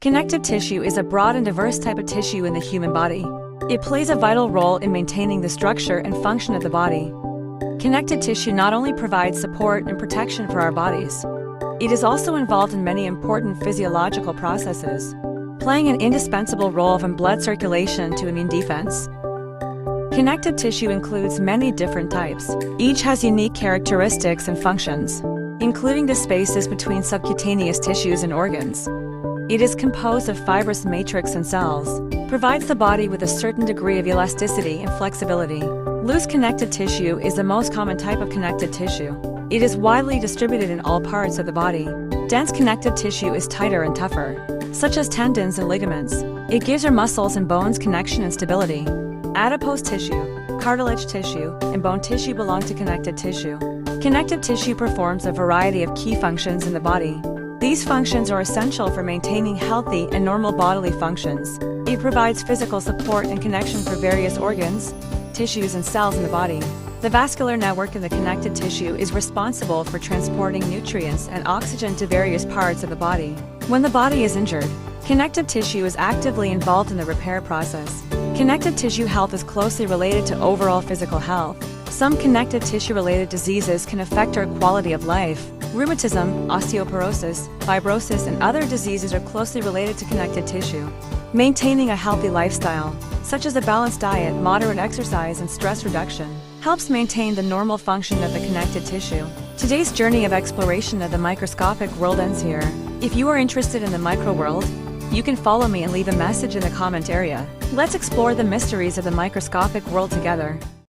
Connective tissue is a broad and diverse type of tissue in the human body. It plays a vital role in maintaining the structure and function of the body. Connective tissue not only provides support and protection for our bodies, it is also involved in many important physiological processes, playing an indispensable role in blood circulation to immune defense. Connective tissue includes many different types. Each has unique characteristics and functions, including the spaces between subcutaneous tissues and organs. It is composed of fibrous matrix and cells, provides the body with a certain degree of elasticity and flexibility. Loose connective tissue is the most common type of connective tissue. It is widely distributed in all parts of the body. Dense connective tissue is tighter and tougher, such as tendons and ligaments. It gives your muscles and bones connection and stability. Adipose tissue, cartilage tissue, and bone tissue belong to connective tissue. Connective tissue performs a variety of key functions in the body. These functions are essential for maintaining healthy and normal bodily functions. It provides physical support and connection for various organs, tissues, and cells in the body. The vascular network in the connective tissue is responsible for transporting nutrients and oxygen to various parts of the body. When the body is injured, connective tissue is actively involved in the repair process. Connective tissue health is closely related to overall physical health. Some connective tissue-related diseases can affect our quality of life. Rheumatism, osteoporosis, fibrosis, and other diseases are closely related to connective tissue. Maintaining a healthy lifestyle, such as a balanced diet, moderate exercise, and stress reduction, helps maintain the normal function of the connective tissue. Today's journey of exploration of the microscopic world ends here. If you are interested in the micro world, you can follow me and leave a message in the comment area. Let's explore the mysteries of the microscopic world together.